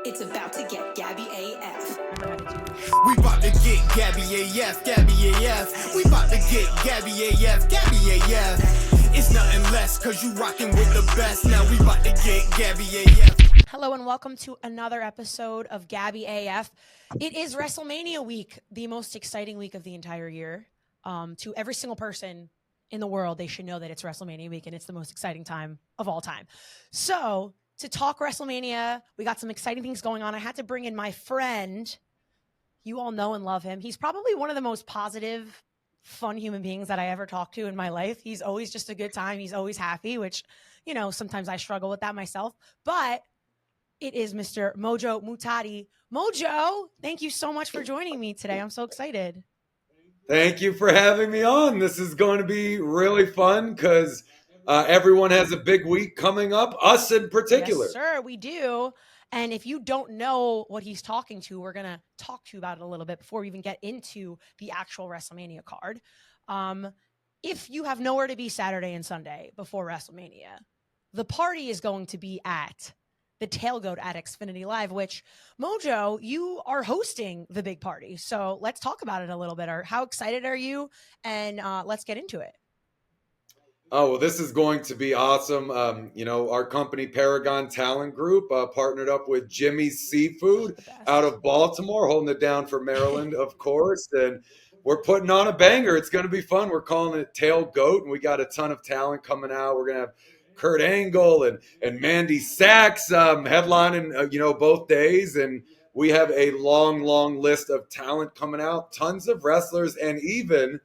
It's about to get Gabby AF. We about to get Gabby AF, Gabby AF. We about to get Gabby AF, Gabby AF. It's nothing less, cause you rocking with the best. Now we about to get Gabby AF. Hello and welcome to another episode of Gabby AF. It is WrestleMania week, the most exciting week of the entire year. To every single person in the world, they should know that it's WrestleMania week and it's the most exciting time of all time. So, to talk WrestleMania, we got some exciting things going on. I had to bring in my friend. You all know and love him. He's probably one of the most positive, fun human beings that I ever talked to in my life. He's always just a good time. He's always happy, which, you know, sometimes I struggle with that myself. But it is Mr. Mojo Muhtadi. Mojo, thank you so much for joining me today. I'm so excited. Thank you for having me on. This is going to be really fun because everyone has a big week coming up, us in particular. Yes, sir, we do. And if you don't know what he's talking to, we're going to talk to you about it a little bit before we even get into the actual WrestleMania card. If you have nowhere to be Saturday and Sunday before WrestleMania, the party is going to be at the TailGOAT at Xfinity Live, which, Mojo, you are hosting the big party. So let's talk about it a little bit. How excited are you? And let's get into it. Oh, well, this is going to be awesome. Our company, Paragon Talent Group, partnered up with Jimmy's Seafood out of Baltimore, holding it down for Maryland, of course. And we're putting on a banger. It's going to be fun. We're calling it TailGOAT, and we got a ton of talent coming out. We're going to have Kurt Angle and Mandy Sacs headlining, both days. And we have a long list of talent coming out, tons of wrestlers, and even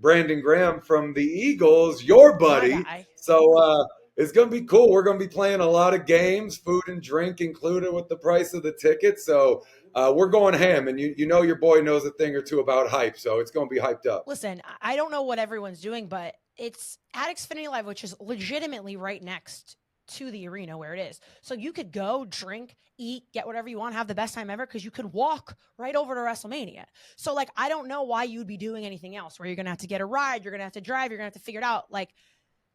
Brandon Graham from the Eagles, your buddy. So it's going to be cool. We're going to be playing a lot of games, food and drink included with the price of the tickets. So we're going ham, and you know your boy knows a thing or two about hype, so it's going to be hyped up. Listen, I don't know what everyone's doing, but it's at Xfinity Live, which is legitimately right next to the arena where it is. So you could go, drink, eat, get whatever you want, have the best time ever, because you could walk right over to WrestleMania. So, I don't know why you'd be doing anything else where you're going to have to get a ride, you're going to have to drive, you're going to have to figure it out.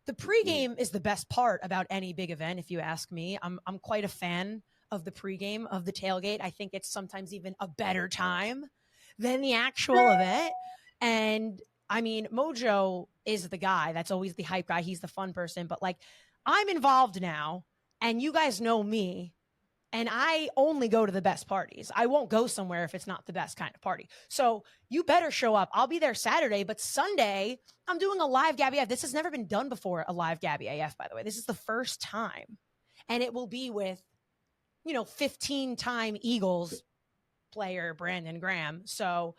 The pregame is the best part about any big event, if you ask me. I'm quite a fan of the pregame of the tailgate. I think it's sometimes even a better time than the actual event. And I mean, Mojo is the guy that's always the hype guy. He's the fun person, but I'm involved now, and you guys know me, and I only go to the best parties. I won't go somewhere if it's not the best kind of party. So you better show up. I'll be there Saturday, but Sunday, I'm doing a live Gabby AF. This has never been done before, a live Gabby AF, by the way. This is the first time, and it will be with, 15-time Eagles player Brandon Graham. So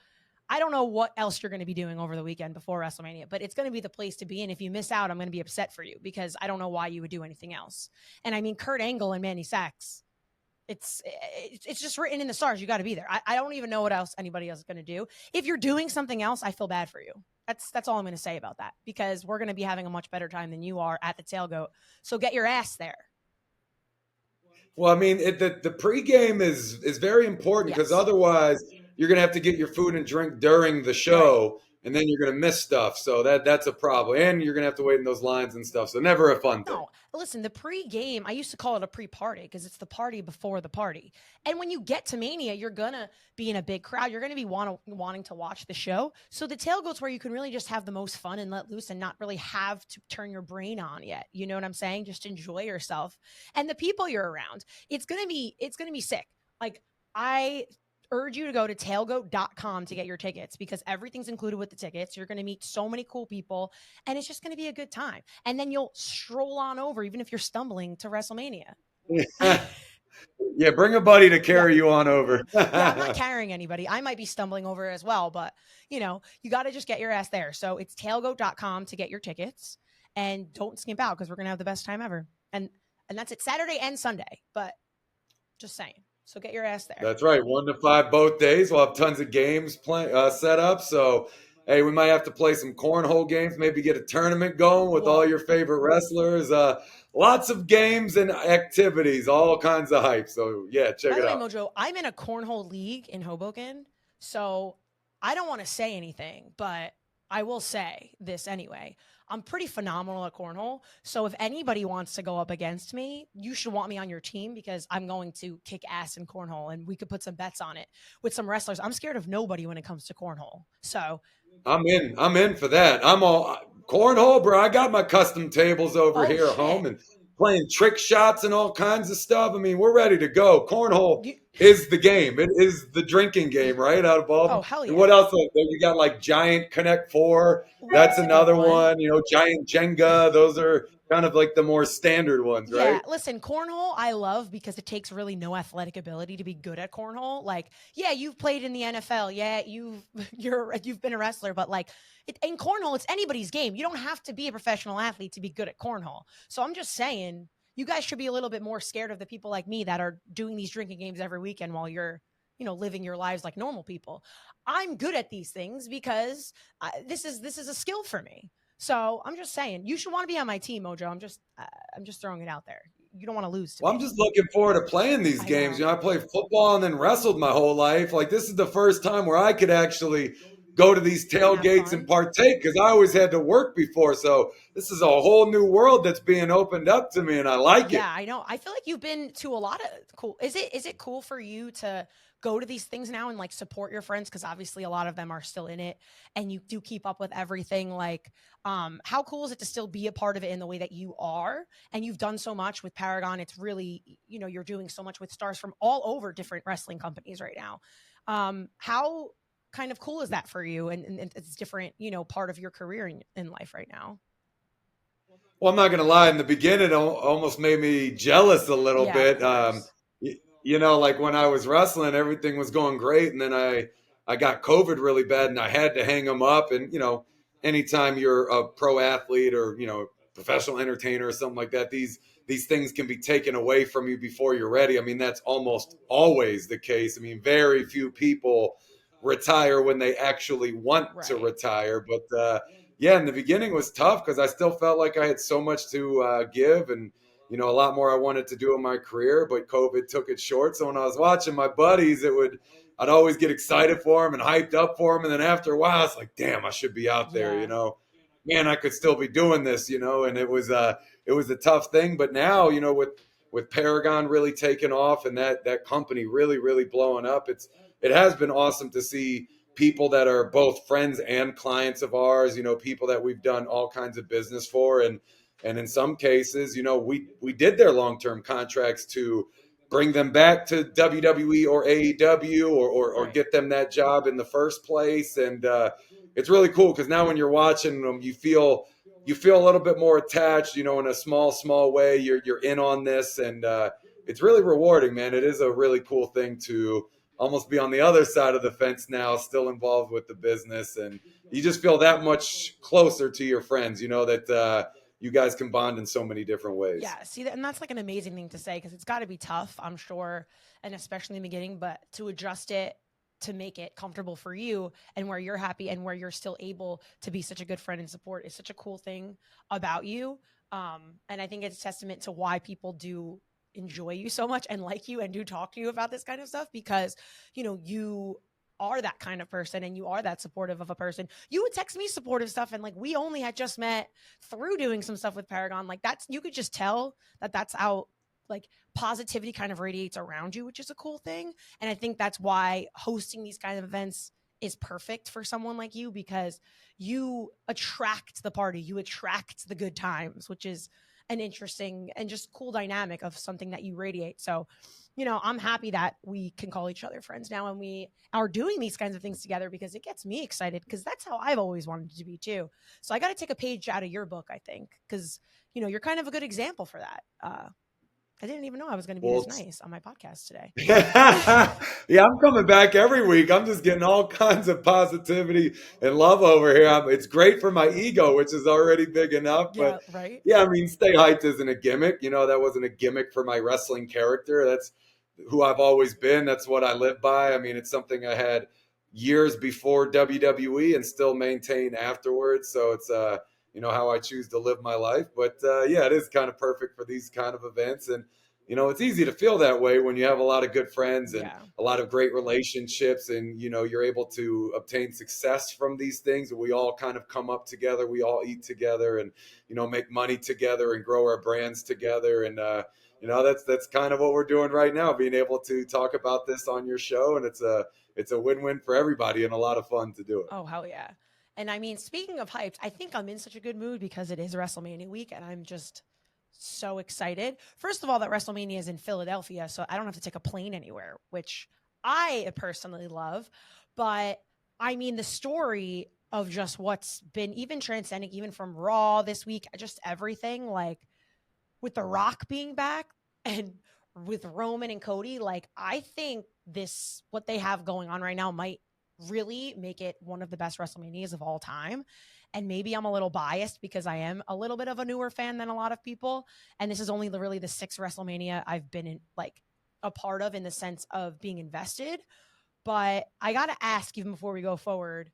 I don't know what else you're going to be doing over the weekend before WrestleMania, but it's going to be the place to be. And if you miss out, I'm going to be upset for you because I don't know why you would do anything else. And I mean, Kurt Angle and Mandy Sacs, it's just written in the stars. You got to be there. I don't even know what else anybody else is going to do. If you're doing something else, I feel bad for you. That's all I'm going to say about that, because we're going to be having a much better time than you are at the TailGOAT. So get your ass there. Well, I mean, the pregame is very important, because otherwise you're going to have to get your food and drink during the show, and then you're going to miss stuff. So that's a problem. And you're going to have to wait in those lines and stuff. So never a fun thing. No, listen, the pregame, I used to call it a pre-party because it's the party before the party. And when you get to Mania, you're going to be in a big crowd. You're going to be wanting to watch the show. So the TailGOAT's where you can really just have the most fun and let loose and not really have to turn your brain on yet. You know what I'm saying? Just enjoy yourself. And the people you're around, it's going to be sick. I urge you to go to tailgoat.com to get your tickets, because everything's included with the tickets. You're going to meet so many cool people, and it's just going to be a good time. And then you'll stroll on over, even if you're stumbling, to WrestleMania. Yeah, bring a buddy to carry you on over. I'm not carrying anybody. I might be stumbling over as well, but you got to just get your ass there. So it's tailgoat.com to get your tickets, and don't skimp out, because we're going to have the best time ever. And that's it, Saturday and Sunday, but just saying. So get your ass there. That's right. 1 to 5 both days. We'll have tons of games set up. So, hey, we might have to play some cornhole games, maybe get a tournament going with all your favorite wrestlers. Lots of games and activities, all kinds of hype. So, yeah, check it out. By the way, Mojo, I'm in a cornhole league in Hoboken, so I don't want to say anything, but I will say this anyway. I'm pretty phenomenal at cornhole. So if anybody wants to go up against me, you should want me on your team because I'm going to kick ass in cornhole and we could put some bets on it with some wrestlers. I'm scared of nobody when it comes to cornhole. So I'm in. I'm in for that. I'm all cornhole, bro. I got my custom tables over oh here at home shit. and playing trick shots and all kinds of stuff. I mean, we're ready to go. Cornhole You, is the game. It is the drinking game, right? Out of oh Baltimore. hell And yeah. what else? Like, you got like Giant Connect Four. Ooh, That's that's a good another one. one. You know, Giant Jenga. Those are kind of like the more standard ones, Yeah, right? listen, cornhole I love because it takes really no athletic ability to be good at cornhole. Like, yeah, you've played in the NFL. Yeah, you've been a wrestler, but like in cornhole, it's anybody's game. You don't have to be a professional athlete to be good at cornhole. So I'm just saying, you guys should be a little bit more scared of the people like me that are doing these drinking games every weekend while you're, living your lives like normal people. I'm good at these things because this is a skill for me. So I'm just saying, you should want to be on my team, Mojo. I'm just throwing it out there. You don't want to lose to Well, I'm me. just looking forward to playing these I games. know. You know, I played football and then wrestled my whole life. Like, this is the first time where I could actually go to these And have tailgates and fun. partake because I always had to work before. So this is a whole new world that's being opened up to me, and I like Yeah, it. I know. I feel like you've been to a lot of cool. Is it cool for you to go to these things now and like support your friends? Because obviously a lot of them are still in it, and you do keep up with everything. Like, how cool is it to still be a part of it in the way that you are? And you've done so much with Paragon. It's really, you're doing so much with stars from all over different wrestling companies right now. How kind of cool is that for you? And it's different, part of your career in life right now. Well, I'm not going to lie. In the beginning, it almost made me jealous a little Yeah, of bit. course. You know, like when I was wrestling, everything was going great, and then I got COVID really bad, and I had to hang them up. And you know, anytime you're a pro athlete or professional entertainer or something like that, these things can be taken away from you before you're ready. I mean, that's almost always the case. I mean, very few people retire when they actually want to Right. retire, but yeah, in the beginning was tough because I still felt like I had so much to give and a lot more I wanted to do in my career, but COVID took it short. So when I was watching my buddies, I'd always get excited for them and hyped up for them, and then after a while, it's like, damn, I should be out there. Yeah. Man, I could still be doing this. And it was a tough thing, but now with Paragon really taking off and that company really blowing up, it has been awesome to see people that are both friends and clients of ours, people that we've done all kinds of business for. And in some cases, we did their long-term contracts to bring them back to WWE or AEW or Right. get them that job in the first place. And it's really cool because now when you're watching them, you feel a little bit more attached, in a small way. You're in on this, and it's really rewarding, man. It is a really cool thing to almost be on the other side of the fence now, still involved with the business, and you just feel that much closer to your friends. That you guys can bond in so many different ways. Yeah, see that, and that's like an amazing thing to say because it's got to be tough, I'm sure, and especially in the beginning, but to adjust it to make it comfortable for you and where you're happy and where you're still able to be such a good friend and support is such a cool thing about you. And I think it's a testament to why people do enjoy you so much and like you and do talk to you about this kind of stuff because, you are that kind of person and you are that supportive of a person. You would text me supportive stuff and like we only had just met through doing some stuff with Paragon. Like you could just tell that that's how like positivity kind of radiates around you, which is a cool thing. And I think that's why hosting these kind of events is perfect for someone like you because you attract the party, you attract the good times, which is an interesting and just cool dynamic of something that you radiate. So, I'm happy that we can call each other friends now and we are doing these kinds of things together because it gets me excited because that's how I've always wanted to be too. So I got to take a page out of your book, I think, because, you're kind of a good example for that. I didn't even know I was going to be this nice on my podcast today. Yeah, I'm coming back every week. I'm just getting all kinds of positivity and love over here. It's great for my ego, which is already big enough. Yeah, But right. yeah, I mean, stay hyped isn't a gimmick. That wasn't a gimmick for my wrestling character. That's who I've always been. That's what I live by. I mean, it's something I had years before WWE and still maintain afterwards. So it's how I choose to live my life. But yeah, it is kind of perfect for these kind of events. And you know, it's easy to feel that way when you have a lot of good friends and Yeah. a lot of great relationships, and you know, you're able to obtain success from these things. We all kind of come up together, we all eat together, and you know, make money together and grow our brands together. And you know, that's kind of what we're doing right now, being able to talk about this on your show, and it's a win-win for everybody and a lot of fun to do it. Oh, hell yeah. And I mean, speaking of hyped, I think I'm in such a good mood because it is WrestleMania week and I'm just so excited. First of all, that WrestleMania is in Philadelphia, so I don't have to take a plane anywhere, which I personally love. But I mean, the story of just what's been even transcending, even from Raw this week, just everything, like with The Rock being back and with Roman and Cody, like I think this, what they have going on right now might really make it one of the best WrestleManias of all time. And maybe I'm a little biased because I am a little bit of a newer fan than a lot of people. And this is only really the sixth WrestleMania I've been in, like a part of, in the sense of being invested. But I got to ask, even before we go forward,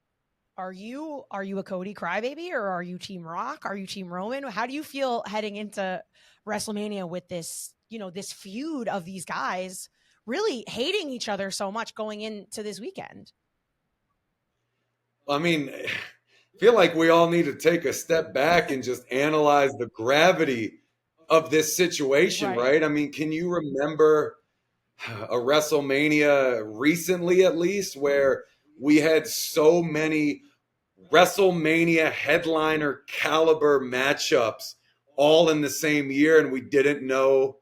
are you a Cody crybaby, or are you Team Rock? Are you Team Roman? How do you feel heading into WrestleMania with this, you know, this feud of these guys really hating each other so much going into this weekend? I mean, I feel like we all need to take a step back and just analyze the gravity of this situation, right? I mean, can you remember a WrestleMania recently, at least, where we had so many WrestleMania headliner caliber matchups all in the same year and we didn't know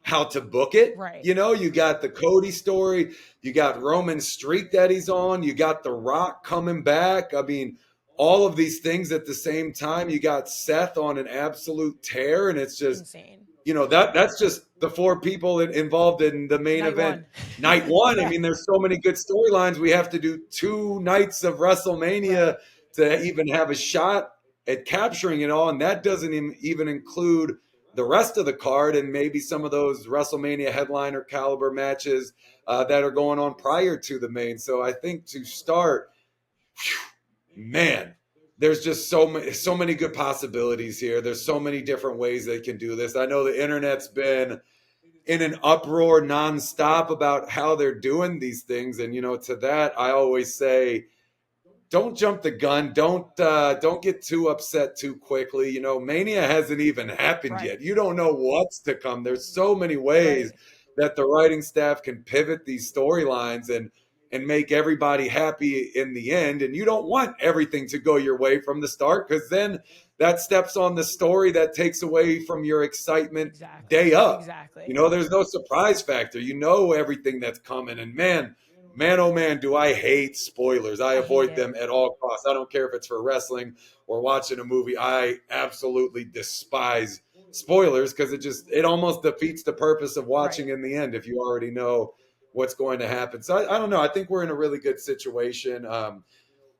how to book it? Right. You know, you got the Cody story, you got Roman's streak that he's on, you got The Rock coming back. I mean, all of these things at the same time. You got Seth on an absolute tear, and it's just insane. You know, that's just the four people involved in the main event. Night one. Yeah. I mean, there's so many good storylines. We have to do 2 nights of WrestleMania to even have a shot at capturing it all, and that doesn't even include the rest of the card and maybe some of those WrestleMania headliner caliber matches that are going on prior to the main. So I think to start, man, there's just so many good possibilities here. There's so many different ways they can do this. I know the internet's been in an uproar nonstop about how they're doing these things, and you know, to that I always say, don't jump the gun. Don't get too upset too quickly. You know, Mania hasn't even happened yet. You don't know what's to come. There's so many ways that the writing staff can pivot these storylines and make everybody happy in the end. And you don't want everything to go your way from the start, because then that steps on the story, that takes away from your excitement day up. You know, there's no surprise factor. You know everything that's coming. And man, oh man, do I hate spoilers. I avoid them at all costs. I don't care if it's for wrestling or watching a movie. I absolutely despise spoilers because it almost defeats the purpose of watching in the end if you already know what's going to happen. So I don't know. I think we're in a really good situation.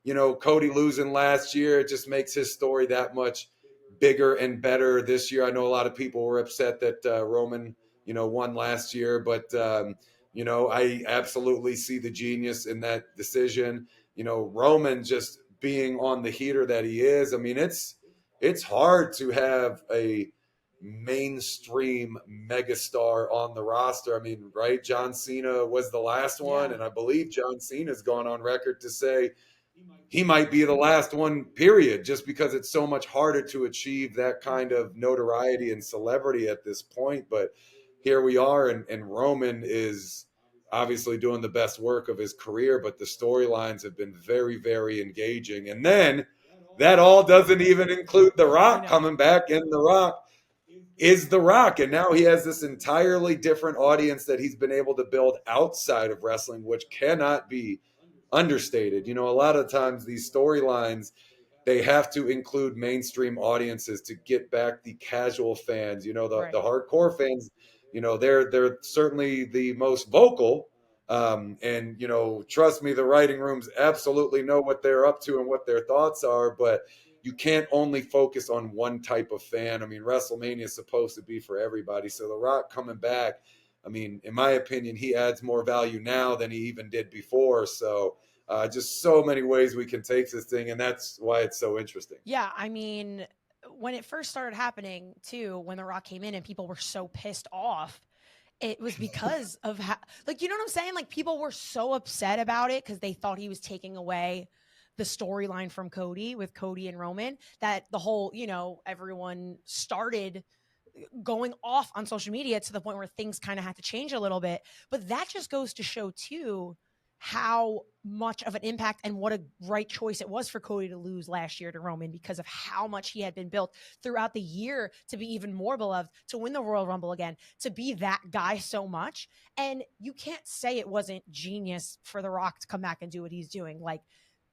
You know, Cody losing last year, it just makes his story that much bigger and better this year. I know a lot of people were upset that Roman, you know, won last year, but you know, I absolutely see the genius in that decision. You know, Roman just being on the heater that he is. I mean, it's hard to have a mainstream megastar on the roster. I mean, right? John Cena was the last one, and I believe John Cena's gone on record to say he might be the last one, period, just because it's so much harder to achieve that kind of notoriety and celebrity at this point. But here we are, and Roman is obviously doing the best work of his career, but the storylines have been very, very engaging. And then that all doesn't even include The Rock coming back, and The Rock is The Rock. And now he has this entirely different audience that he's been able to build outside of wrestling, which cannot be understated. You know, a lot of times these storylines, they have to include mainstream audiences to get back the casual fans. You know, the hardcore fans, you know, they're certainly the most vocal. And, you know, trust me, the writing rooms absolutely know what they're up to and what their thoughts are, but you can't only focus on one type of fan. I mean, WrestleMania is supposed to be for everybody. So The Rock coming back, I mean, in my opinion, he adds more value now than he even did before. So just so many ways we can take this thing, and that's why it's so interesting. Yeah, I mean, when it first started happening, too, when The Rock came in and people were so pissed off it was because of how, like, you know what I'm saying? Like, people were so upset about it because they thought he was taking away the storyline from Cody with Cody and Roman, that the whole, everyone started going off on social media to the point where things kind of had to change a little bit. But that just goes to show too how much of an impact and what a right choice it was for Cody to lose last year to Roman, because of how much he had been built throughout the year to be even more beloved, to win the Royal Rumble again, to be that guy so much. And you can't say it wasn't genius for The Rock to come back and do what he's doing. Like,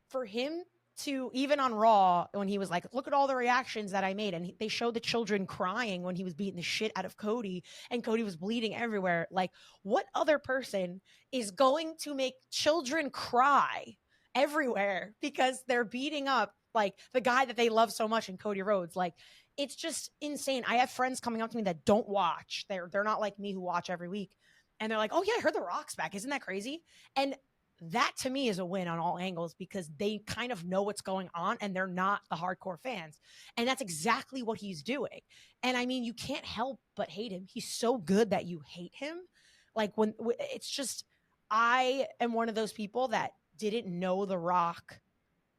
for him to, even on Raw, when he was like, look at all the reactions that I made, and they showed the children crying when he was beating the shit out of Cody and Cody was bleeding everywhere. Like, what other person is going to make children cry everywhere because they're beating up like the guy that they love so much in Cody Rhodes? Like, it's just insane. I have friends coming up to me that don't watch. They're not like me who watch every week. And they're like, oh yeah, I heard The Rock's back. Isn't that crazy? And that to me is a win on all angles, because they kind of know what's going on and they're not the hardcore fans. And that's exactly what he's doing. And I mean, you can't help but hate him. He's so good that you hate him. Like, when it's just, I am one of those people that didn't know The Rock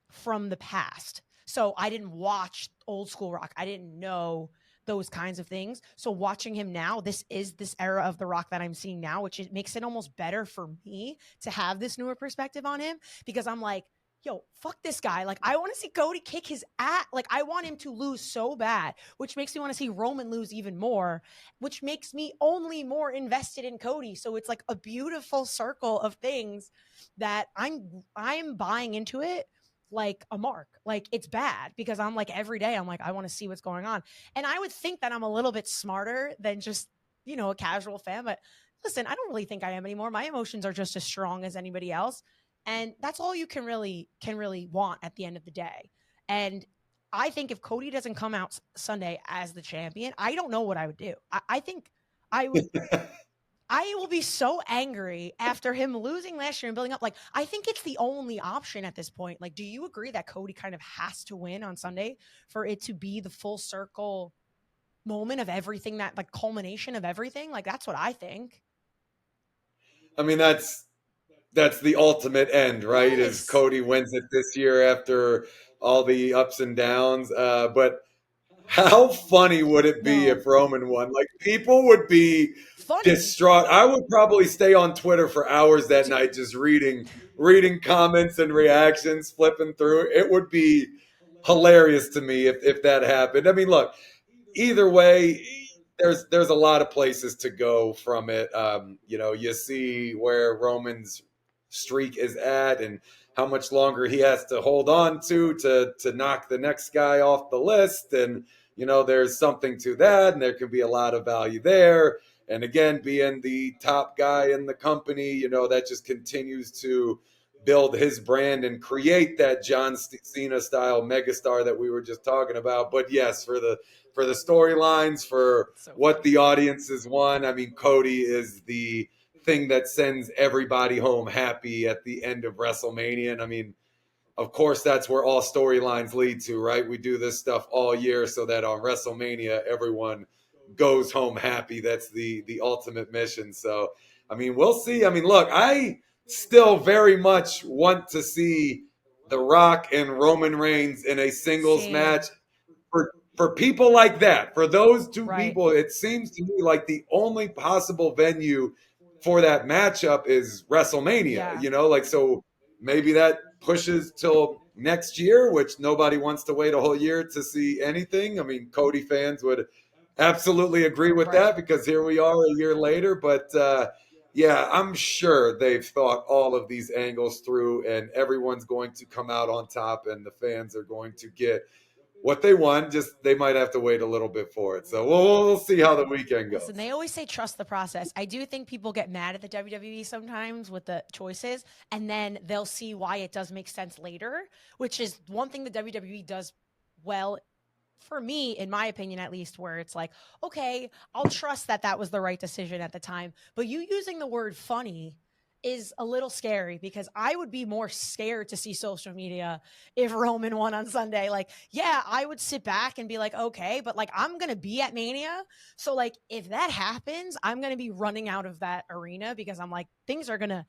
from the past. So I didn't watch old school Rock. I didn't know those kinds of things. So watching him now, this is this era of The Rock that I'm seeing now, which makes it almost better for me to have this newer perspective on him, because I'm like, yo, fuck this guy. Like, I want to see Cody kick his ass. Like, I want him to lose so bad, which makes me want to see Roman lose even more, which makes me only more invested in Cody. So it's like a beautiful circle of things that I'm buying into it like a mark. Like, it's bad because I'm like, every day I'm like, I want to see what's going on. And I would think that I'm a little bit smarter than just, a casual fan. But listen, I don't really think I am anymore. My emotions are just as strong as anybody else. And that's all you can really want at the end of the day. And I think if Cody doesn't come out Sunday as the champion, I don't know what I would do. I think I would I will be so angry after him losing last year and building up. Like, I think it's the only option at this point. Like, do you agree that Cody kind of has to win on Sunday for it to be the full circle moment of everything, that like culmination of everything? Like, that's what I think. I mean, that's the ultimate end, right? Is Yes. Cody wins it this year after all the ups and downs. But how funny would it be No. if Roman won? Like, people would be Funny. distraught. I would probably stay on Twitter for hours that night just reading comments and reactions, flipping through. It would be hilarious to me if that happened. I mean, look, either way, there's a lot of places to go from it. You see where Roman's streak is at and how much longer he has to hold on to knock the next guy off the list. And there's something to that, and there can be a lot of value there. And again, being the top guy in the company, that just continues to build his brand and create that John Cena style megastar that we were just talking about. But yes, for the storylines, for So what funny. the audiences want, I mean, Cody is the thing that sends everybody home happy at the end of WrestleMania. And I mean, of course, that's where all storylines lead to, right? We do this stuff all year so that on WrestleMania, everyone goes home happy. That's the ultimate mission. So, I mean, we'll see. I mean, look, I still very much want to see The Rock and Roman Reigns in a singles Same. match. For people like that, for those two Right. people, it seems to me like the only possible venue for that matchup is WrestleMania. Yeah. Like, so maybe that pushes till next year, which nobody wants to wait a whole year to see anything. I mean, Cody fans would absolutely agree with Right. that because here we are a year later. But yeah, I'm sure they've thought all of these angles through, and everyone's going to come out on top, and the fans are going to get what they want. Just they might have to wait a little bit for it. So we'll see how the weekend goes. Listen, they always say trust the process. I do think people get mad at the WWE sometimes with the choices, and then they'll see why it does make sense later, which is one thing the WWE does well, for me, in my opinion, at least, where it's like, okay, I'll trust that that was the right decision at the time. But you using the word funny is a little scary because I would be more scared to see social media if Roman won on Sunday. Like, yeah, I would sit back and be like, okay, but like I'm going to be at Mania. So like if that happens, I'm going to be running out of that arena because I'm like, things are going to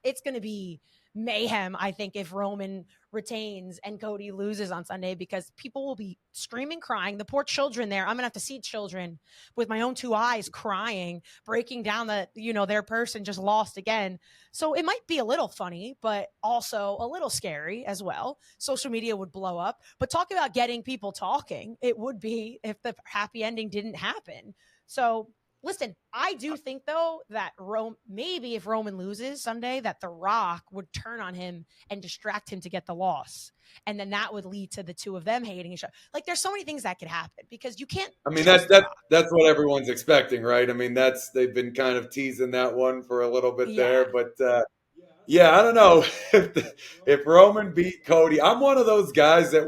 it's going to be mayhem, I think, if Roman retains and Cody loses on Sunday, because people will be screaming, crying. The poor children there. I'm gonna have to see children with my own two eyes crying, breaking down that, you know, their person just lost again. So it might be a little funny, but also a little scary as well. Social media would blow up. But talk about getting people talking, it would be if the happy ending didn't happen. So listen, I do think, though, that maybe if Roman loses Sunday, that The Rock would turn on him and distract him to get the loss. And then that would lead to the two of them hating each other. Like, there's so many things that could happen because you can't. I mean, that's what everyone's expecting, right? I mean, they've been kind of teasing that one for a little bit there. But, yeah, I don't know. If Roman beat Cody, I'm one of those guys that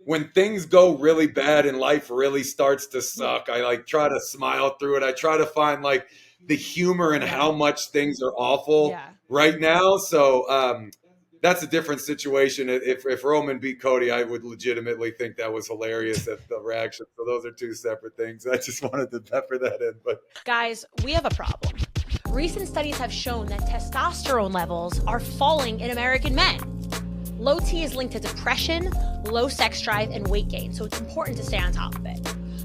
when things go really bad and life really starts to suck, I like try to smile through it. I try to find like the humor in how much things are awful right now. So that's a different situation. If Roman beat Cody, I would legitimately think that was hilarious at the reaction. So those are two separate things. I just wanted to pepper that in. But guys, we have a problem. Recent studies have shown that testosterone levels are falling in American men. Low T is linked to depression, low sex drive, and weight gain, so it's important to stay on top of it.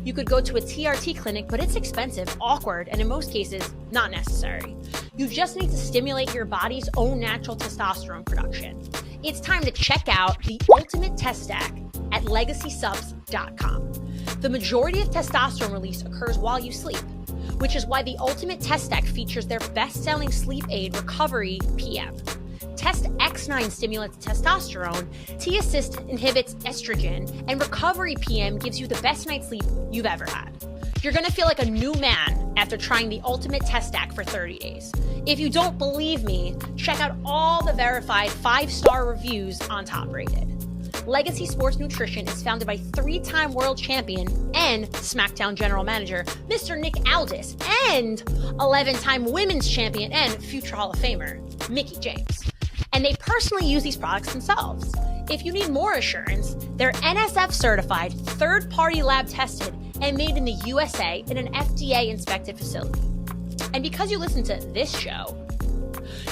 You could go to a TRT clinic, but it's expensive, awkward, and in most cases, not necessary. You just need to stimulate your body's own natural testosterone production. It's time to check out the ultimate test stack at legacysubs.com. The majority of testosterone release occurs while you sleep, which is why the ultimate test stack features their best-selling sleep aid, Recovery PM. Test X9 stimulates testosterone, T-Assist inhibits estrogen, and Recovery PM gives you the best night's sleep you've ever had. You're going to feel like a new man after trying the ultimate test stack for 30 days. If you don't believe me, check out all the verified 5-star reviews on Top Rated. Legacy Sports Nutrition is founded by 3-time world champion and SmackDown general manager, Mr. Nick Aldis, and 11-time women's champion and future Hall of Famer, Mickie James. And they personally use these products themselves. If you need more assurance, they're NSF certified, third-party lab tested, and made in the USA in an FDA-inspected facility. And because you listen to this show,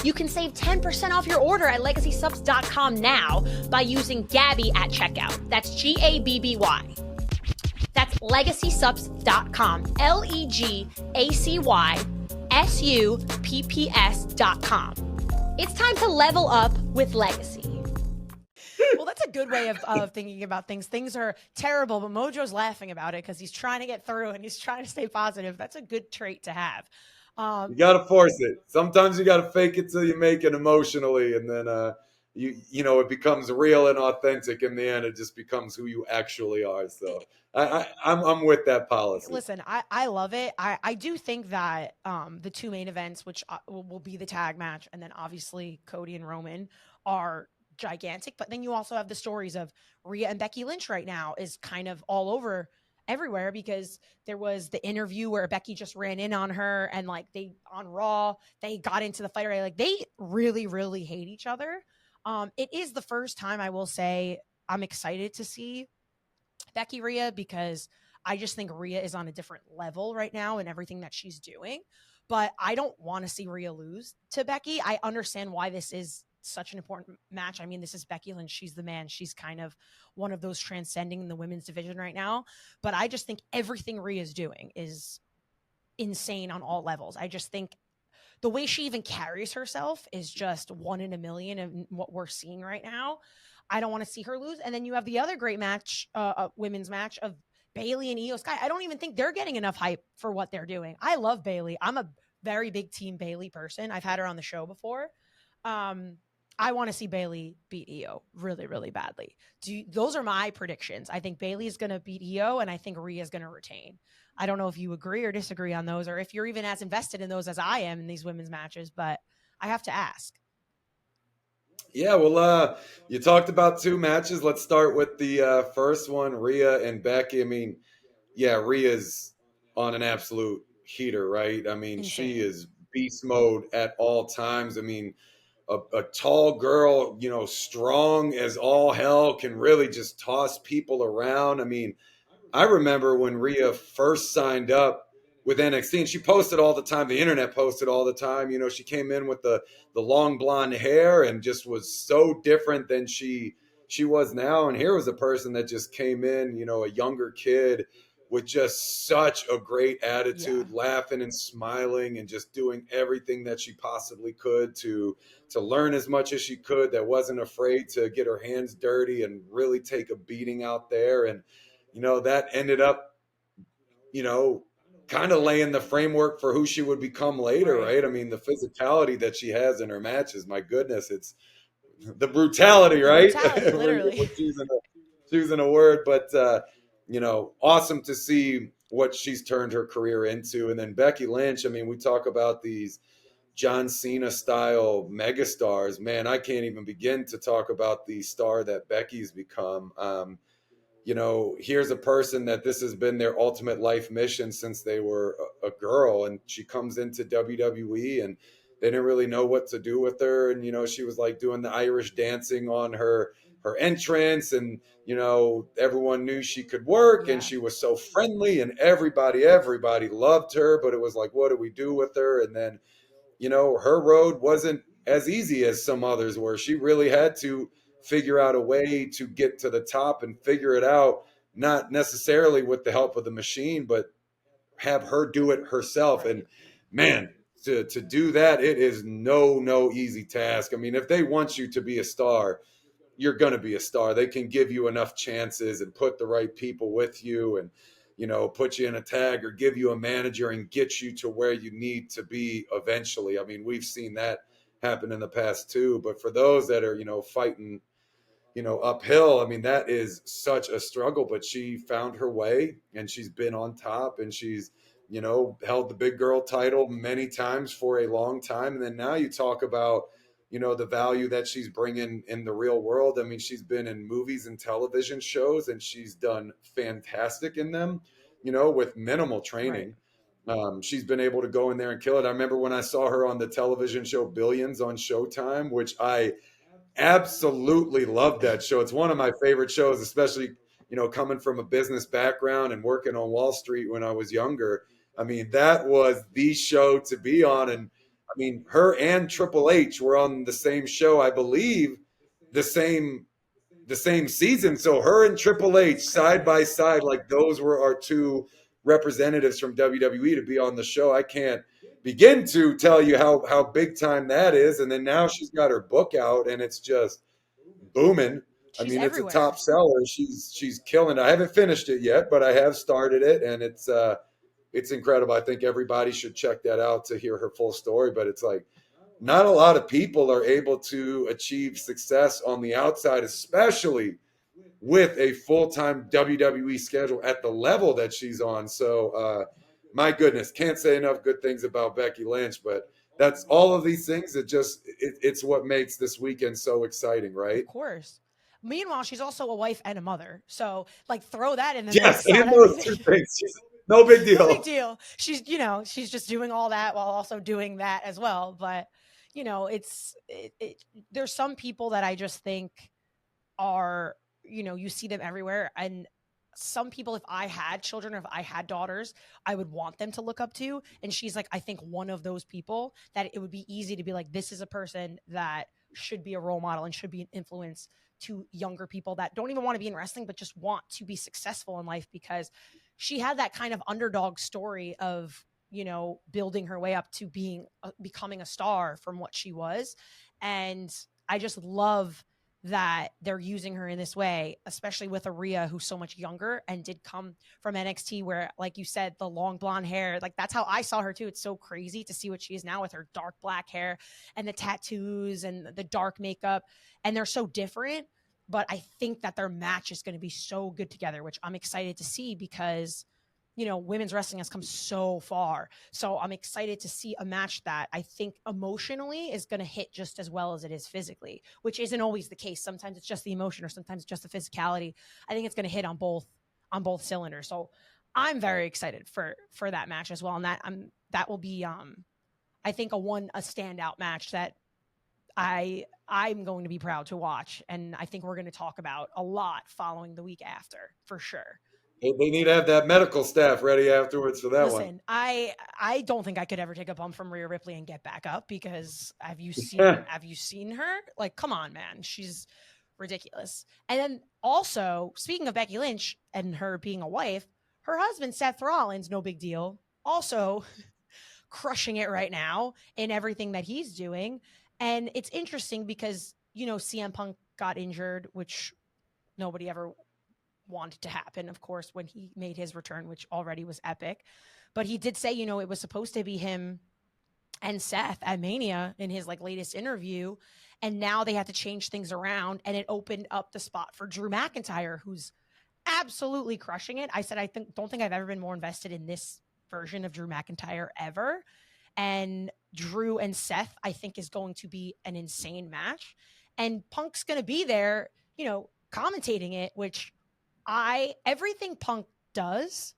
you can save 10% off your order at legacysubs.com now by using Gabby at checkout. That's Gabby. That's legacysubs.com. LEGACYSUPPS.com. It's time to level up with Legacy. Well, that's a good way of thinking about things. Things are terrible, but Mojo's laughing about it because he's trying to get through and he's trying to stay positive. That's a good trait to have. You got to force it. Sometimes you got to fake it till you make it emotionally, and then you know it becomes real and authentic. In the end, it just becomes who you actually are. So I'm with that policy. Listen, I love it. I do think that the two main events, which will be the tag match, and then obviously Cody and Roman, are gigantic. But then you also have the stories of Rhea and Becky Lynch right now is kind of all over everywhere, because there was the interview where Becky just ran in on her, and like they on Raw, they got into the fight already. Like they really, really hate each other. It is the first time, I will say, I'm excited to see Becky Rhea, because I just think Rhea is on a different level right now in everything that she's doing. But I don't want to see Rhea lose to Becky. I understand why this is such an important match. I mean, this is Becky Lynch. She's the man. She's kind of one of those transcending in the women's division right now. But I just think everything Rhea is doing is insane on all levels. I just think the way she even carries herself is just 1 in a million in what we're seeing right now. I don't want to see her lose. And then you have the other great match, women's match of Bayley and Io Sky. I don't even think they're getting enough hype for what they're doing. I love Bayley. I'm a very big Team Bayley person. I've had her on the show before. I want to see Bayley beat Io really, really badly. Those are my predictions. I think Bayley is going to beat Io, and I think Rhea is going to retain. I don't know if you agree or disagree on those, or if you're even as invested in those as I am in these women's matches, but I have to ask. Yeah, well, you talked about two matches. Let's start with the first one, Rhea and Becky. I mean, yeah, Rhea's on an absolute heater, right? I mean, Insane. she is beast mode at all times. I mean, a tall girl, you know, strong as all hell, can really just toss people around. I mean, I remember when Rhea first signed up with NXT, and she posted all the time. The internet posted all the time. You know, she came in with the long blonde hair and just was so different than she was now. And here was a person that just came in, you know, a younger kid with just such a great attitude, laughing and smiling and just doing everything that she possibly could to learn as much as she could, that wasn't afraid to get her hands dirty and really take a beating out there. And you know, that ended up, you know, kind of laying the framework for who she would become later, right? I mean, the physicality that she has in her matches, my goodness, it's the brutality, right? Brutality, literally. Choosing a word, but you know, awesome to see what she's turned her career into. And then Becky Lynch, I mean, we talk about these John Cena style megastars. Man, I can't even begin to talk about the star that Becky's become. You know, here's a person that this has been their ultimate life mission since they were a girl, and she comes into WWE and they didn't really know what to do with her. And you know, she was like doing the Irish dancing on her entrance, and you know, everyone knew she could work, and she was so friendly, and everybody loved her. But it was like, what do we do with her? And then, you know, her road wasn't as easy as some others were. She really had to figure out a way to get to the top and figure it out, not necessarily with the help of the machine, but have her do it herself. And man, to do that, it is no easy task. I mean, if they want you to be a star, you're going to be a star. They can give you enough chances and put the right people with you, and you know, put you in a tag or give you a manager and get you to where you need to be eventually. I mean, we've seen that happen in the past too. But for those that are, you know, fighting, you know, uphill, I mean, that is such a struggle. But she found her way, and she's been on top, and she's, you know, held the big girl title many times for a long time. And then now you talk about, you know, the value that she's bringing in the real world. I mean, she's been in movies and television shows, and she's done fantastic in them, you know, with minimal training. She's been able to go in there and kill it. I remember when I saw her on the television show Billions on Showtime, which I absolutely love that show. It's one of my favorite shows, especially, you know, coming from a business background and working on Wall Street when I was younger. I mean, that was the show to be on. And I mean, her and Triple H were on the same show, I believe, the same season. So her and Triple H side by side, like those were our two representatives from WWE to be on the show. I can't begin to tell you how big time that is. And then now she's got her book out, and it's just booming. I mean, everywhere. It's a top seller. She's killing it. I haven't finished it yet, but I have started it, and it's incredible. I think everybody should check that out to hear her full story. But it's like, not a lot of people are able to achieve success on the outside, especially with a full-time WWE schedule at the level that she's on. So, my goodness, can't say enough good things about Becky Lynch, but that's all of these things that it's what makes this weekend so exciting, right? Of course. Meanwhile, she's also a wife and a mother. So, like, throw that in the Yes, mix. and those two things. No big deal. No big deal. She's, you know, she's just doing all that while also doing that as well. But, you know, there's some people that I just think are, you know, you see them everywhere. And some people, if I had children or if I had daughters, I would want them to look up to. And she's like, I think one of those people that it would be easy to be like, this is a person that should be a role model and should be an influence to younger people that don't even want to be in wrestling, but just want to be successful in life, because she had that kind of underdog story of, you know, building her way up to becoming a star from what she was. And I just love that they're using her in this way, especially with Rhea, who's so much younger and did come from NXT, where, like you said, the long blonde hair, like that's how I saw her too. It's so crazy to see what she is now with her dark black hair and the tattoos and the dark makeup. And they're so different, but I think that their match is going to be so good together, which I'm excited to see, because, you know, women's wrestling has come so far. So I'm excited to see a match that I think emotionally is going to hit just as well as it is physically, which isn't always the case. Sometimes it's just the emotion, or sometimes it's just the physicality. I think it's going to hit on both cylinders. So I'm very excited for that match as well. And that will be I think a standout match that I'm going to be proud to watch, and I think we're going to talk about a lot following the week after, for sure. They need to have that medical staff ready afterwards for that one. Listen, I don't think I could ever take a bump from Rhea Ripley and get back up, because have you seen her? Like, come on, man. She's ridiculous. And then also, speaking of Becky Lynch and her being a wife, her husband, Seth Rollins, no big deal, also crushing it right now in everything that he's doing. And it's interesting because, CM Punk got injured, which nobody ever wanted to happen, of course, when he made his return, which already was epic. But he did say, it was supposed to be him and Seth at Mania in his latest interview. And now they had to change things around, and it opened up the spot for Drew McIntyre, who's absolutely crushing it. I said, don't think I've ever been more invested in this version of Drew McIntyre ever. And Drew and Seth, I think, is going to be an insane match. And Punk's going to be there, commentating it, which everything Punk does,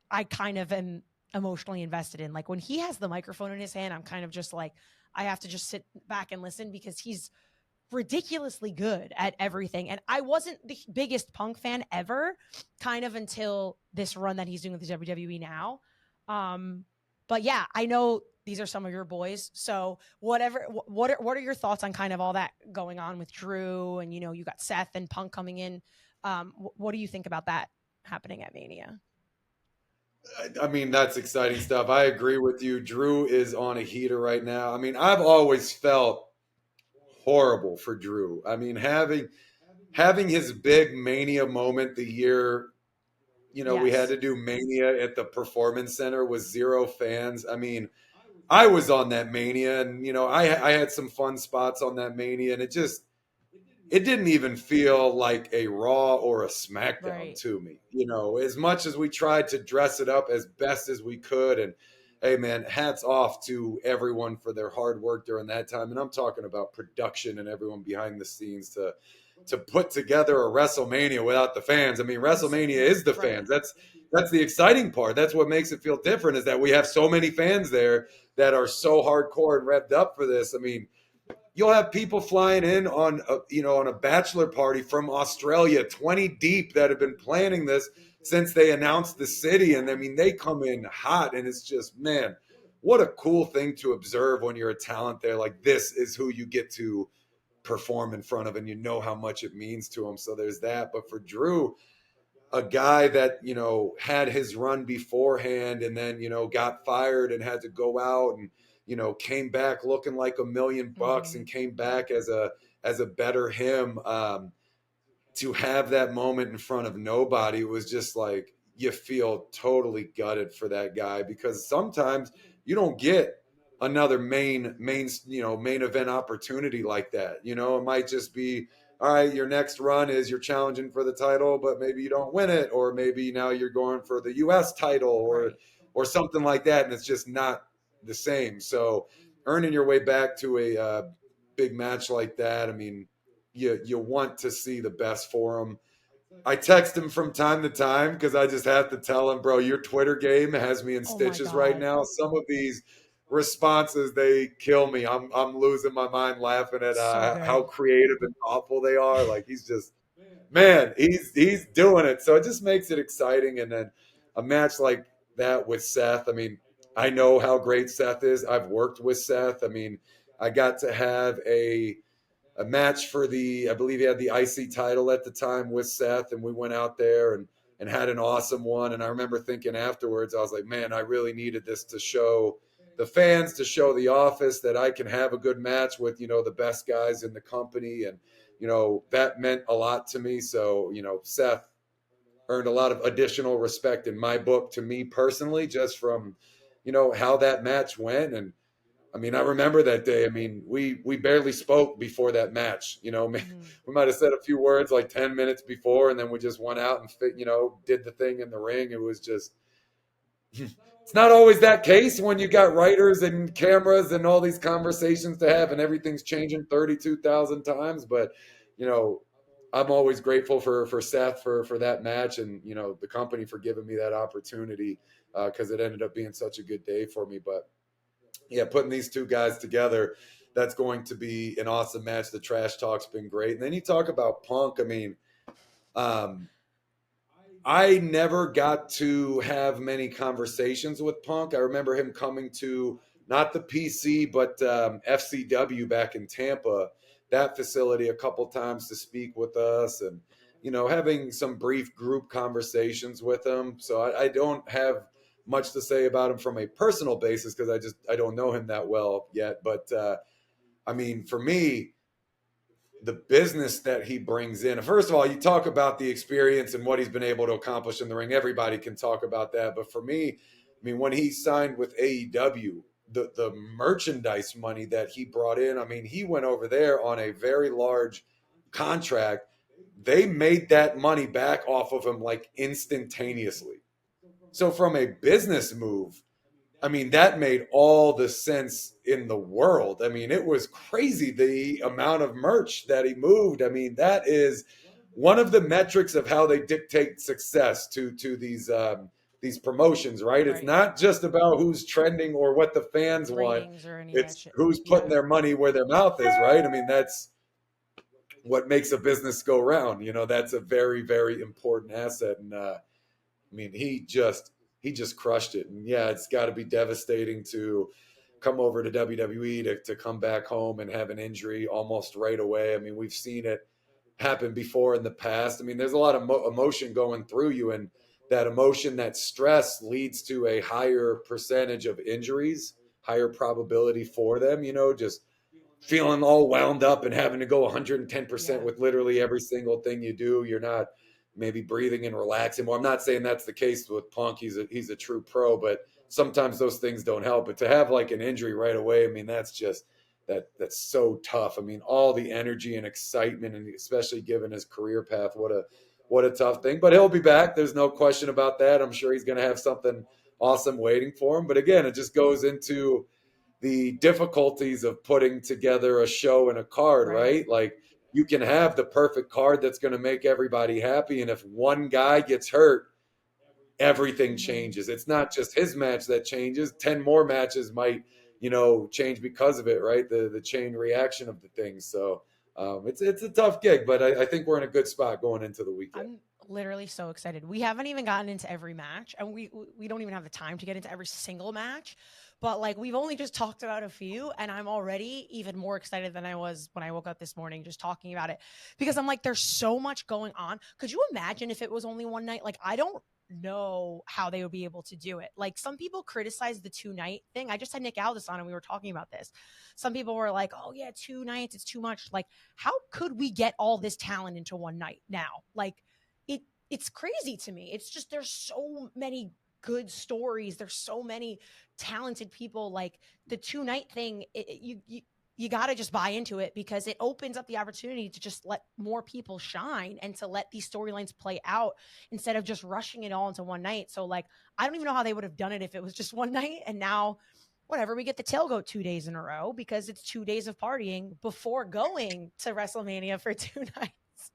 I kind of am emotionally invested in. Like, when he has the microphone in his hand, I'm kind of just like, I have to just sit back and listen, because he's ridiculously good at everything. And I wasn't the biggest Punk fan ever, kind of until this run that he's doing with the WWE now. But yeah, I know these are some of your boys. So what are your thoughts on kind of all that going on with Drew, and, you got Seth and Punk coming in? What do you think about that happening at Mania? I mean, that's exciting stuff. I agree with you. Drew is on a heater right now. I mean, I've always felt horrible for Drew. I mean, having his big Mania moment the year, we had to do Mania at the Performance Center with 0 fans. I mean, I was on that Mania, and, I had some fun spots on that Mania, and it didn't even feel like a Raw or a SmackDown to me. As much as we tried to dress it up as best as we could. And hey, man, hats off to everyone for their hard work during that time. And I'm talking about production and everyone behind the scenes to put together a WrestleMania without the fans. I mean, WrestleMania is the fans. That's the exciting part. That's what makes it feel different, is that we have so many fans there that are so hardcore and revved up for this. I mean, you'll have people flying in on a bachelor party from Australia, 20 deep, that have been planning this since they announced the city. And I mean, they come in hot, and it's just, man, what a cool thing to observe when you're a talent there. Like, this is who you get to perform in front of, and how much it means to them. So there's that. But for Drew, a guy that, had his run beforehand, and then, got fired and had to go out and, came back looking like $1 million and came back as a better him, to have that moment in front of nobody was just like, you feel totally gutted for that guy, because sometimes you don't get another main event opportunity like that. It might just be, all right, your next run is you're challenging for the title, but maybe you don't win it, or maybe now you're going for the US title or something like that, and it's just not the same. So earning your way back to a big match like that, I mean, you want to see the best for him. I text him from time to time, because I just have to tell him, bro, your Twitter game has me in stitches right now. Some of these responses, they kill me. I'm losing my mind laughing at how creative and thoughtful they are. Like, he's just, man, he's doing it. So it just makes it exciting. And then a match like that with Seth, I mean, I know how great Seth is. I've worked with Seth. I mean, I got to have a match for I believe he had the IC title at the time with Seth, and we went out there and had an awesome one. And I remember thinking afterwards, I was like, man, I really needed this to show the fans, to show the office that I can have a good match with, the best guys in the company. And, that meant a lot to me. So, Seth earned a lot of additional respect in my book to me personally, just from, how that match went. And I mean, I remember that day. I mean, we barely spoke before that match. We might have said a few words like 10 minutes before, and then we just went out and did the thing in the ring. It was just, it's not always that case when you got writers and cameras and all these conversations to have, and everything's changing 32,000 times. But, I'm always grateful for Seth for that match, and, the company for giving me that opportunity, because it ended up being such a good day for me. But yeah, putting these two guys together, that's going to be an awesome match. The trash talk's been great. And then you talk about Punk. I mean, I never got to have many conversations with Punk. I remember him coming to not the PC, but FCW back in Tampa, that facility, a couple times to speak with us and, having some brief group conversations with him. So I don't have much to say about him from a personal basis because I don't know him that well yet. But I mean, for me, the business that he brings in. First of all, you talk about the experience and what he's been able to accomplish in the ring. Everybody can talk about that. But for me, I mean, when he signed with AEW, the merchandise money that he brought in, I mean, he went over there on a very large contract. They made that money back off of him like instantaneously. So from a business move, I mean, that made all the sense in the world. I mean, it was crazy the amount of merch that he moved. I mean, that is one of the metrics of how they dictate success to these promotions, right? It's not just about who's trending or what the fans want. It's who's putting their money where their mouth is, right? I mean, that's what makes a business go round. That's a very, very important asset. And I mean, he just crushed it. And yeah, it's got to be devastating to come over to WWE to come back home and have an injury almost right away. I mean, we've seen it happen before in the past. I mean, there's a lot of emotion going through you, and that emotion, that stress leads to a higher percentage of injuries, higher probability for them, just feeling all wound up and having to go 110% with literally every single thing you do. You're not maybe breathing and relaxing more. I'm not saying that's the case with Punk. He's a true pro, but sometimes those things don't help. But to have like an injury right away, I mean, that's just that's so tough. I mean, all the energy and excitement, and especially given his career path, what a tough thing. But he'll be back. There's no question about that. I'm sure he's going to have something awesome waiting for him. But again, it just goes into the difficulties of putting together a show and a card, right? Like, you can have the perfect card that's going to make everybody happy. And if one guy gets hurt, everything changes. It's not just his match that changes. 10 more matches might, change because of it, right? The chain reaction of the thing. So it's a tough gig, but I think we're in a good spot going into the weekend. I'm literally so excited. We haven't even gotten into every match, and we don't even have the time to get into every single match. But like, we've only just talked about a few, and I'm already even more excited than I was when I woke up this morning just talking about it, because I'm like, there's so much going on. Could you imagine if it was only one night? Like, I don't know how they would be able to do it. Like, some people criticize the 2-night thing. I just had Nick Aldis on and we were talking about this. Some people were like, oh yeah, 2 nights, it's too much. Like, how could we get all this talent into one night now? Like, it's crazy to me. It's just, there's so many good stories. There's so many talented people. Like, the 2-night thing, you got to just buy into it, because it opens up the opportunity to just let more people shine and to let these storylines play out instead of just rushing it all into one night. So like, I don't even know how they would have done it if it was just one night. And now, whatever, we get the TailGOAT 2 days in a row because it's 2 days of partying before going to WrestleMania for 2 nights.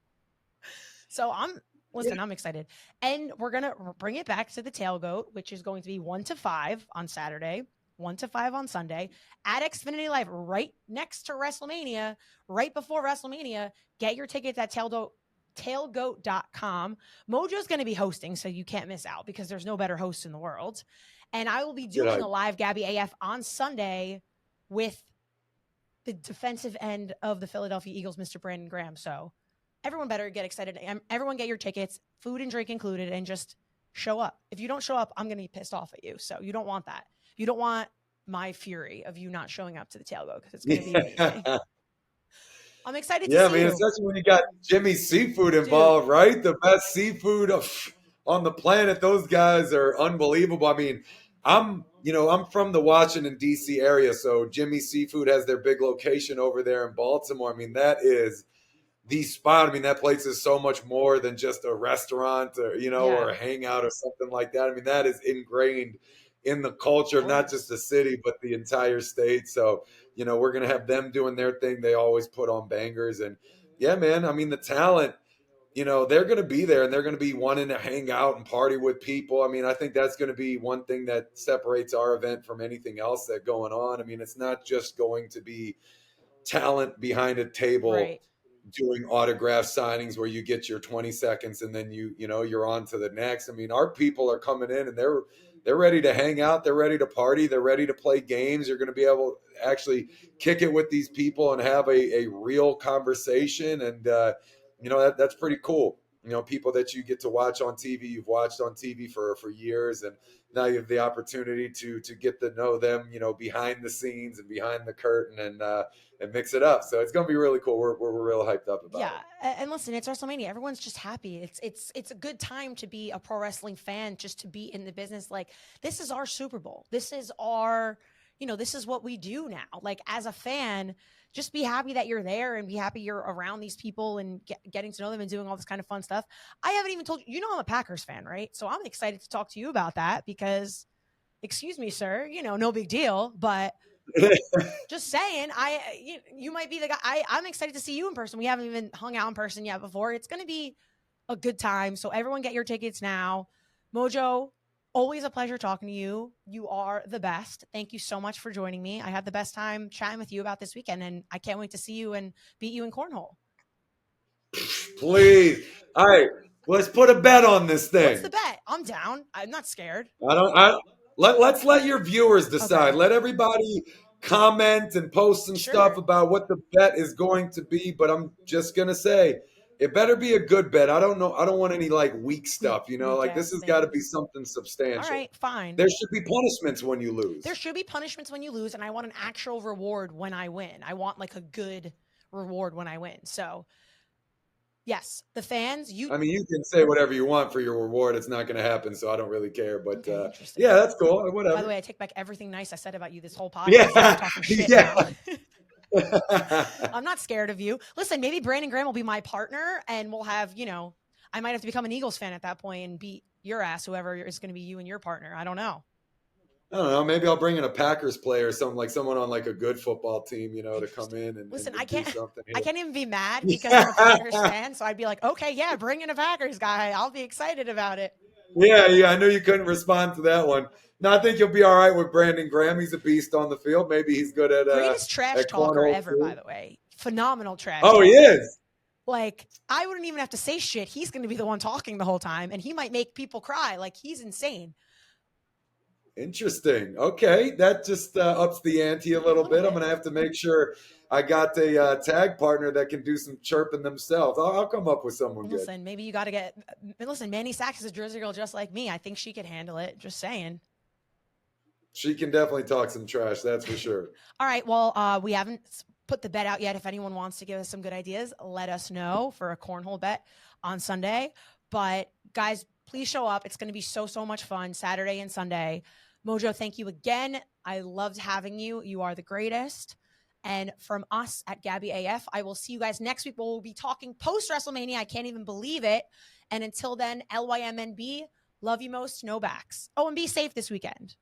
So I'm excited. And we're going to bring it back to the TailGOAT, which is going to be 1 to 5 on Saturday, 1 to 5 on Sunday at Xfinity Live, right next to WrestleMania, right before WrestleMania. Get your tickets at tailgoat.com. Mojo's going to be hosting, so you can't miss out because there's no better host in the world. And I will be doing a live Gabby AF on Sunday with the defensive end of the Philadelphia Eagles, Mr. Brandon Graham. So everyone better get excited. Everyone get your tickets, food and drink included, and just show up. If you don't show up, I'm going to be pissed off at you. So you don't want that. You don't want my fury of you not showing up to the TailGOAT, because it's going to be amazing. I'm excited to see you. Especially when you got Jimmy Seafood involved, right? The best seafood on the planet. Those guys are unbelievable. I mean, I'm from the Washington, D.C. area, so Jimmy Seafood has their big location over there in Baltimore. I mean, that is the spot. I mean, that place is so much more than just a restaurant or, or a hangout or something like that. I mean, that is ingrained in the culture of not just the city, but the entire state. So, we're going to have them doing their thing. They always put on bangers. And yeah, man, I mean, the talent, you know, they're going to be there and they're going to be wanting to hang out and party with people. I mean, I think that's going to be one thing that separates our event from anything else that's going on. I mean, it's not just going to be talent behind a table Right. doing autograph signings where you get your 20 seconds and then you know, you're on to the next. I mean, our people are coming in and they're ready to hang out. They're ready to party. They're ready to play games. You're going to be able to actually kick it with these people and have a real conversation. And, you know, that's pretty cool. You know, people that you get to watch on TV, you've watched on TV for years. And now you have the opportunity to get to know them, you know, behind the scenes and behind the curtain and mix it up. So it's going to be really cool. We're real hyped up about Yeah, it. and listen, it's WrestleMania. Everyone's just happy. It's a good time to be a pro wrestling fan, just to be in the business. Like, this is our Super Bowl. This is our, you know, this is what we do now. Like, as a fan, just be happy that you're there and be happy you're around these people and getting to know them and doing all this kind of fun stuff. I haven't even told you, you know, I'm a Packers fan, right? So I'm excited to talk to you about that because, excuse me, sir, you know, no big deal, but just saying, you might be the guy. I'm excited to see you in person. We haven't even hung out in person yet before. It's going to be a good time. So everyone get your tickets now. Mojo, always a pleasure talking to you. You are the best. Thank you so much for joining me. I had the best time chatting with you about this weekend, and I can't wait to see you and beat you in cornhole. Please. All right. Let's put a bet on this thing. What's the bet? I'm down. I'm not scared. Let's let your viewers decide. Okay. Let everybody comment and post some stuff about what the bet is going to be. But I'm just gonna say, it better be a good bet. I don't know. I don't want any like weak stuff. You know, like this has got to be something substantial. All right, fine. There should be punishments when you lose. There should be punishments when you lose, and I want an actual reward when I win. I want like a good reward when I win. So, yes, the fans. I mean, you can say whatever you want for your reward. It's not going to happen, so I don't really care. But okay, yeah, that's cool. Whatever. By the way, I take back everything nice I said about you this whole podcast. Yeah, I'm talking shit now. I'm not scared of you. Listen, maybe Brandon Graham will be my partner, and we'll have, you know, I might have to become an Eagles fan at that point and beat your ass, whoever is going to be you and your partner. I don't know. I don't know. Maybe I'll bring in a Packers player or something, like someone on like a good football team, you know, to come in and listen. and I can't. do something. I can't even be mad because I'm a Packers fan. So I'd be like, okay, yeah, bring in a Packers guy. I'll be excited about it. Yeah. I knew you couldn't respond to that one. No, I think you'll be all right with Brandon Graham. He's a beast on the field. Maybe he's good at greatest trash talker ever, by the way. Phenomenal trash. Oh, talker. he is. Like, I wouldn't even have to say shit. He's going to be the one talking the whole time, and he might make people cry. Like, he's insane. Interesting. Okay, that just ups the ante a little bit. I'm going to have to make sure I got a tag partner that can do some chirping themselves. I'll come up with someone good. Listen, maybe you got to get – listen, Mandy Sacs is a Jersey girl just like me. I think she could handle it. Just saying. She can definitely talk some trash, that's for sure. All right, well, we haven't put the bet out yet. If anyone wants to give us some good ideas, let us know for a cornhole bet on Sunday. But, guys, please show up. It's going to be so much fun Saturday and Sunday. Mojo, thank you again. I loved having you. You are the greatest. And from us at Gabby AF, I will see you guys next week. We'll be talking post-WrestleMania. I can't even believe it. And until then, LYMNB, love you most, no backs. Oh, and be safe this weekend.